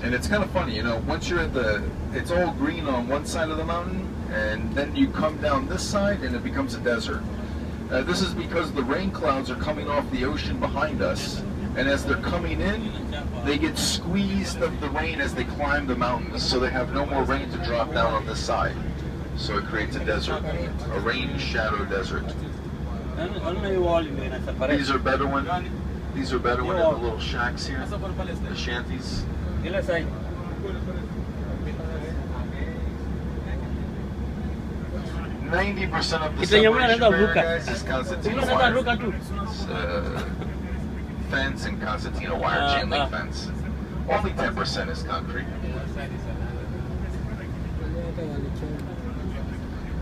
And it's kind of funny, you know, once you're at it's all green on one side of the mountain, and then you come down this side and it becomes a desert. This is because the rain clouds are coming off the ocean behind us, and as they're coming in, they get squeezed of the rain as they climb the mountains, so they have no more rain to drop down on this side. So it creates a desert, a rain shadow desert. These are Bedouin. These are Bedouin in the little shacks here, the shanties. 90% of the separation barrier, guys, is concertina wire. Fence and concertina wire, chain link fence. Only 10% is concrete.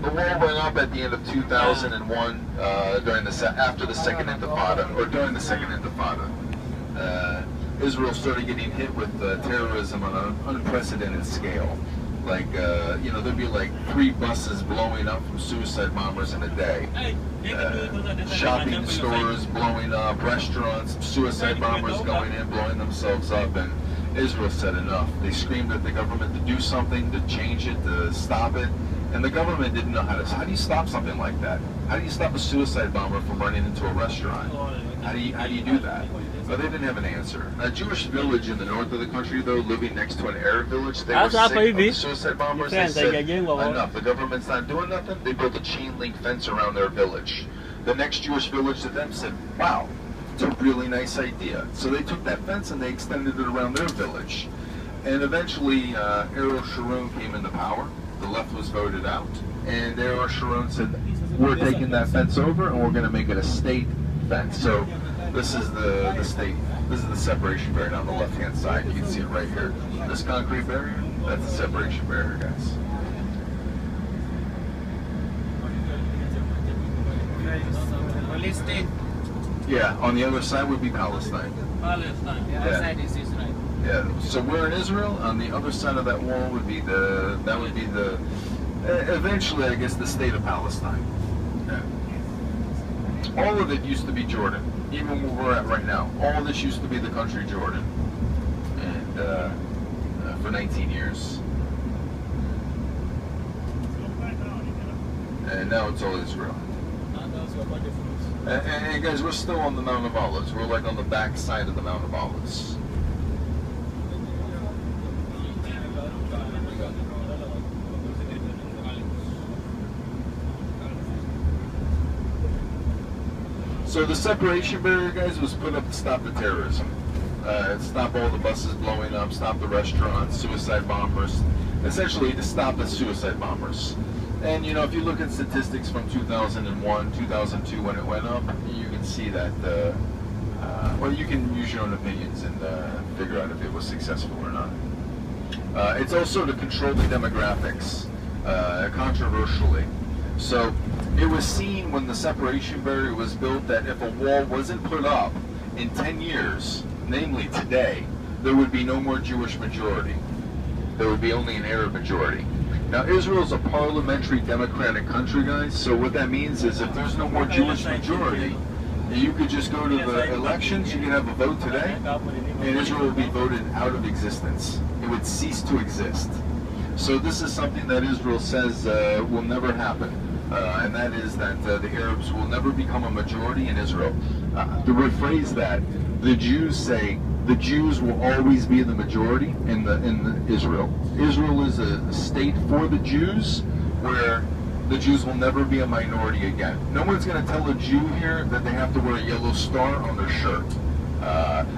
The wall went up at the end of 2001 after the Second Intifada, or during the Second Intifada. Israel started getting hit with terrorism on an unprecedented scale. Like, you know, there'd be like 3 buses blowing up from suicide bombers in a day. Shopping stores blowing up, restaurants, suicide bombers going in, blowing themselves up, and Israel said enough. They screamed at the government to do something, to change it, to stop it, and the government didn't know how to. How do you stop something like that? How do you stop a suicide bomber from running into a restaurant? How do you do that? But they didn't have an answer. A Jewish village in the north of the country, though, living next to an Arab village, they were sick of the suicide bombers. They said, enough, the government's not doing nothing. They built a chain link fence around their village. The next Jewish village to them said, wow, it's a really nice idea. So they took that fence and they extended it around their village. And eventually, Ariel Sharon came into power. The left was voted out. And Ariel Sharon said, we're taking that fence over and we're going to make it a state fence. So this is the state. This is the separation barrier on the left-hand side. You can see it right here. This concrete barrier, that's the separation barrier, guys. Palestine. Yeah, on the other side would be Palestine. Palestine. The other side is Israel. Yeah. So we're in Israel. On the other side of that wall would be eventually, I guess, the state of Palestine. Yeah. All of it used to be Jordan. Even where we're at right now, all this used to be the country Jordan, and for 19 years, and now it's all Israel. And guys, we're still on the Mount of Olives. We're like on the back side of the Mount of Olives. So the separation barrier, guys, was put up to stop the terrorism. Stop all the buses blowing up, stop the restaurants, suicide bombers, essentially to stop the suicide bombers. And, you know, if you look at statistics from 2001, 2002 when it went up, you can see that, well, you can use your own opinions and figure out if it was successful or not. It's also to control the demographics, controversially. So it was seen when the separation barrier was built that if a wall wasn't put up in 10 years, namely today, there would be no more Jewish majority. There would be only an Arab majority. Now, Israel is a parliamentary democratic country, guys, so what that means is if there's no more Jewish majority, you could just go to the elections, you could have a vote today, and Israel would be voted out of existence. It would cease to exist. So this is something that Israel says will never happen. And that is that the Arabs will never become a majority in Israel. To rephrase that, the Jews say the Jews will always be the majority in Israel. Israel is a state for the Jews where the Jews will never be a minority again. No one's going to tell a Jew here that they have to wear a yellow star on their shirt.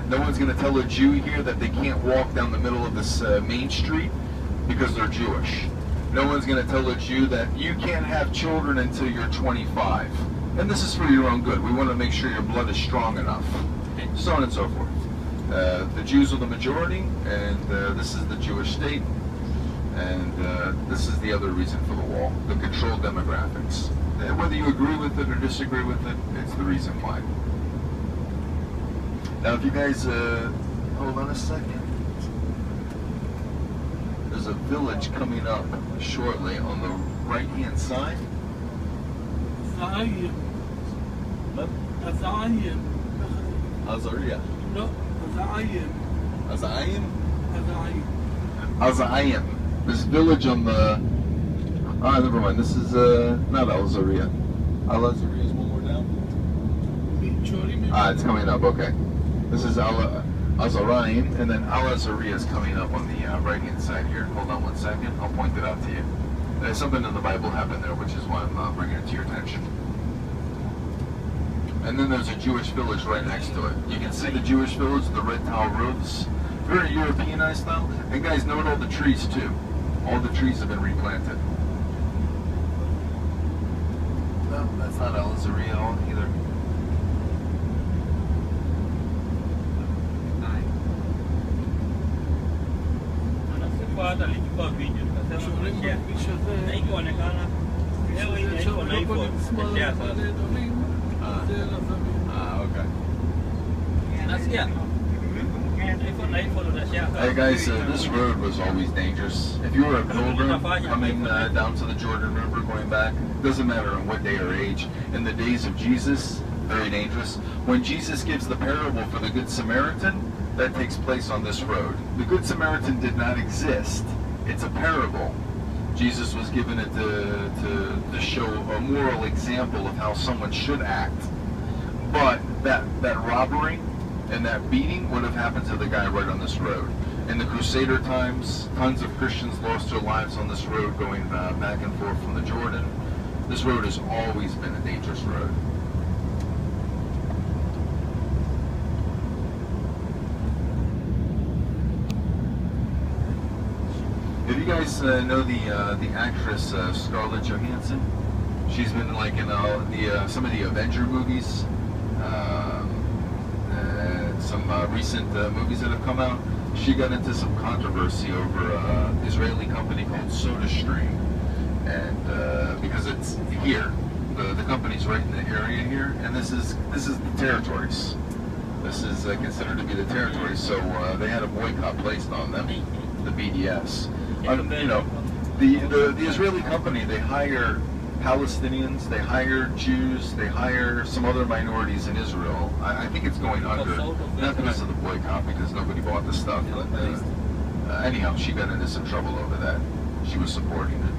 No one's going to tell a Jew here that they can't walk down the middle of this main street because they're Jewish. No one's going to tell a Jew that you can't have children until you're 25. And this is for your own good. We want to make sure your blood is strong enough. So on and so forth. The Jews are the majority, and this is the Jewish state. And this is the other reason for the wall, the controlled demographics. Whether you agree with it or disagree with it, it's the reason why. Now, if you guys, hold on a second. There's a village coming up shortly on the right-hand side. Azariah. Azariah. Azariah. No, Azariah. Azariah? Al-Zaim. This village on the... Ah, never mind. This is not Al-Zaria. Al-Zaria is one more down. Ah, it's coming up. Okay. This is Al-Zarim, and then Al-Zaria is coming up on the right-hand side here. Hold on one second. I'll point it out to you. There's something in the Bible happened there, which is why I'm bringing it to your attention. And then there's a Jewish village right next to it. You can see the Jewish village, the red tile roofs. Very Europeanized style. And guys, note all the trees too. All the trees have been replanted. No, that's not Al-Zaria either. Okay. Hey guys, this road was always dangerous. If you were a pilgrim coming down to the Jordan River, going back, doesn't matter on what day or age. In the days of Jesus, very dangerous. When Jesus gives the parable for the Good Samaritan, that takes place on this road. The Good Samaritan did not exist. It's a parable. Jesus was given it to show a moral example of how someone should act. But that robbery and that beating would have happened to the guy right on this road. In the Crusader times, tons of Christians lost their lives on this road going back and forth from the Jordan. This road has always been a dangerous road. If you guys know the actress Scarlett Johansson, she's been like in some of the Avenger movies, some recent movies that have come out. She got into some controversy over an Israeli company called SodaStream, and because it's here, the company's right in the area here, and this is the territories. This is considered to be the territories, so they had a boycott placed on them, the BDS. You know, the Israeli company, they hire Palestinians, they hire Jews, they hire some other minorities in Israel. I think it's going under, not because of the boycott, because nobody bought the stuff, but anyhow, she got into some trouble over that. She was supporting it.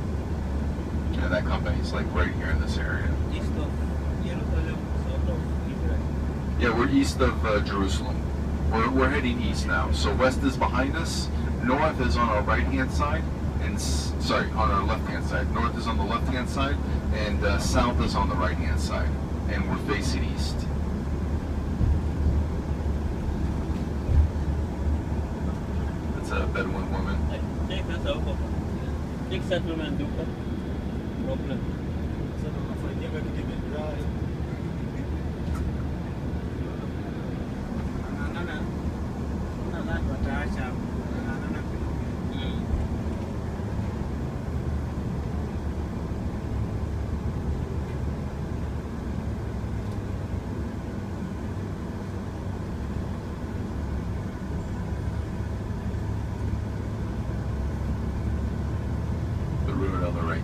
Yeah, that company's like right here in this area. Yeah, we're east of Jerusalem. We're heading east now. So west is behind us. North is on our right-hand side, and on our left-hand side. North is on the left-hand side, and south is on the right-hand side, and we're facing east. That's a Bedouin woman.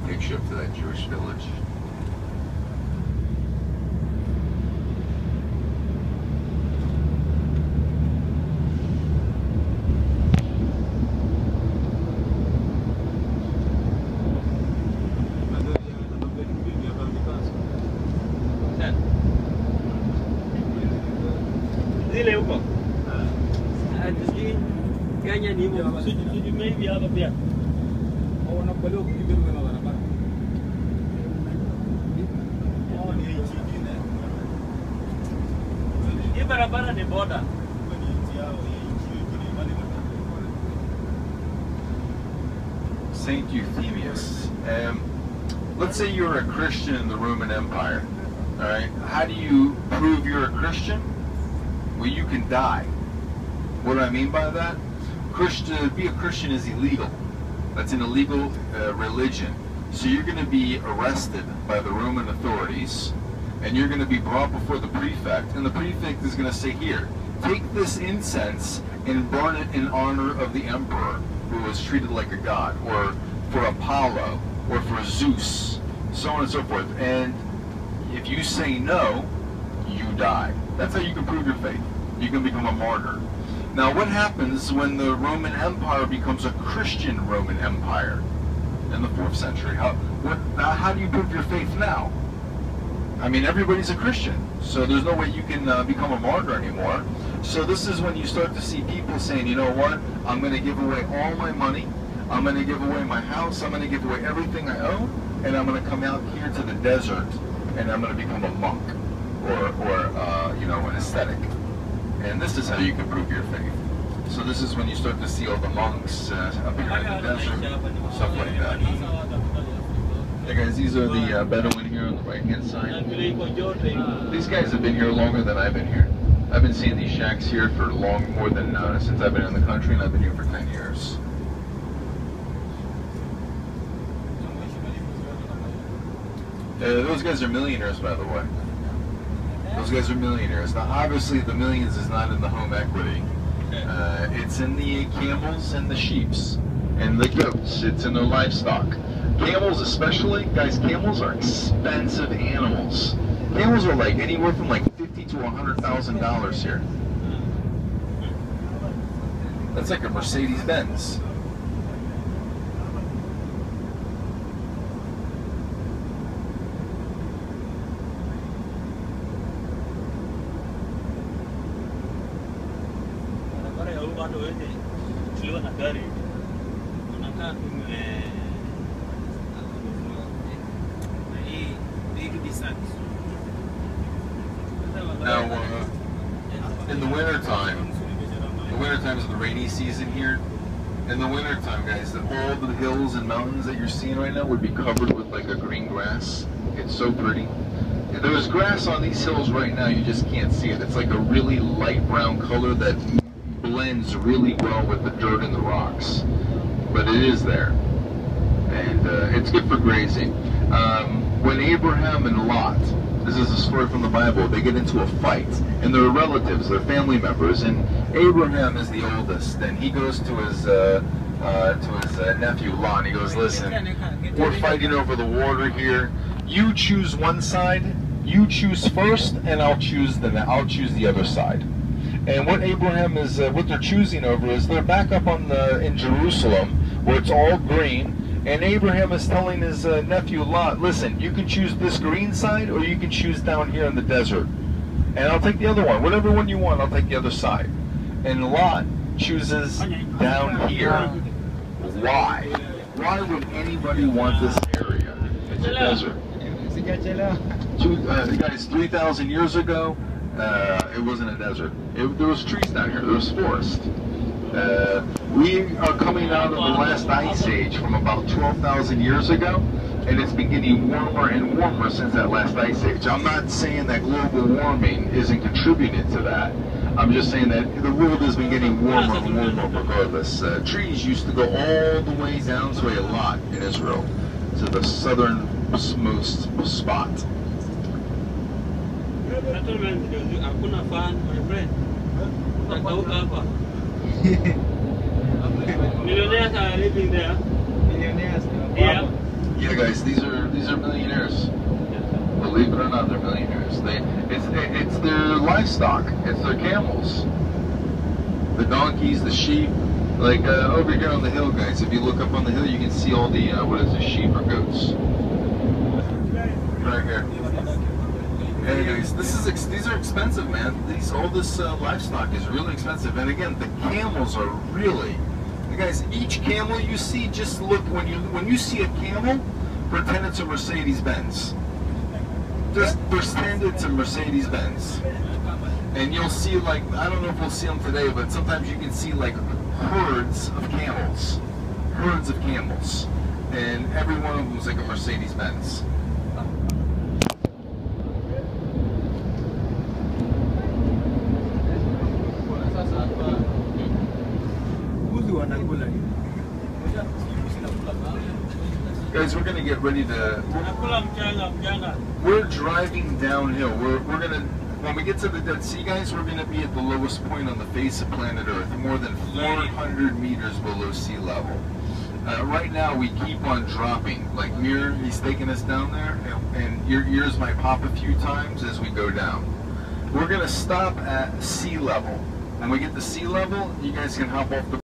Takes you up to that Jewish village. Zile huko. Kenya ni huko. Sijui maybe hapa pia. Wanakubaliwa kukimbia kwa barabara. Hii barabara ni boda. Saint Euthemius. Let's say you're a Christian in the Roman Empire. All right. How do you prove you're a Christian? Well, you can die. What do I mean by that? Be a Christian is illegal. That's an illegal religion. So you're going to be arrested by the Roman authorities, and you're going to be brought before the prefect, and the prefect is going to say, here, take this incense and burn it in honor of the emperor, who was treated like a god, or for Apollo, or for Zeus, so on and so forth. And if you say no, you die. That's how you can prove your faith. You can become a martyr. Now, what happens when the Roman Empire becomes a Christian Roman Empire in the 4th century? How do you prove your faith now? I mean, everybody's a Christian, so there's no way you can become a martyr anymore. So this is when you start to see people saying, you know what, I'm going to give away all my money, I'm going to give away my house, I'm going to give away everything I own, and I'm going to come out here to the desert, and I'm going to become a monk, or you know, an ascetic. And this is how you can prove your faith. So this is when you start to see all the monks up here in the desert, stuff like that. Hey guys, these are the Bedouin here on the right-hand side. These guys have been here longer than I've been here. I've been seeing these shacks here for more than since I've been in the country, and I've been here for 10 years. Those guys are millionaires, by the way. Those guys are millionaires. Now, obviously, the millions is not in the home equity. It's in the camels and the sheeps and the goats. It's in the livestock. Camels especially, guys, camels are expensive animals. Camels are like anywhere from like $50,000 to $100,000 here. That's like a Mercedes-Benz. Now, in the wintertime is the rainy season here. In the wintertime, guys, all the hills and mountains that you're seeing right now would be covered with like a green grass. It's so pretty. There's grass on these hills right now, you just can't see it. It's like a really light brown color that blends really well with the dirt and the rocks. But it is there. And it's good for grazing. When Abraham and Lot, this is a story from the Bible, they get into a fight, and they're relatives, they're family members, and Abraham is the oldest, and he goes to his nephew Lot, and he goes, listen, we're fighting over the water here. You choose one side, you choose first, and I'll choose the other side. And what Abraham is, what they're choosing over is they're back up in Jerusalem, where it's all green. And Abraham is telling his nephew Lot, listen, you can choose this green side or you can choose down here in the desert. And I'll take the other one. Whatever one you want, I'll take the other side. And Lot chooses down here. Why? Why would anybody want this area? It's a desert. Guys, 3,000 years ago, it wasn't a desert. There was trees down here. There was forest. We are coming out of the last ice age from about 12,000 years ago, and it's been getting warmer and warmer since that last ice age. I'm not saying that global warming isn't contributing to that. I'm just saying that the world has been getting warmer and warmer regardless. Trees used to go all the way down to a lot in Israel, to the southernmost spot. Millionaires are living there. Millionaires. Yeah. Yeah, guys, these are millionaires. Believe it or not, they're millionaires. It's their livestock. It's their camels, the donkeys, the sheep. Like over here on the hill, guys. If you look up on the hill, you can see all the what is it, sheep or goats? Right here. Hey guys, these are expensive, man. All this livestock is really expensive, and again, the camels are really. Guys, each camel you see, just look when you see a camel, pretend it's a Mercedes-Benz. Just pretend it's a Mercedes-Benz, and you'll see, like, I don't know if we'll see them today, but sometimes you can see like herds of camels, and every one of them is like a Mercedes-Benz. Guys, we're gonna get ready to. We're driving downhill. We're gonna. When we get to the Dead Sea, guys, we're gonna be at the lowest point on the face of planet Earth, more than 400 meters below sea level. Right now, we keep on dropping. Like Mir, he's taking us down there, and your ears might pop a few times as we go down. We're gonna stop at sea level. When we get to sea level, you guys can hop off the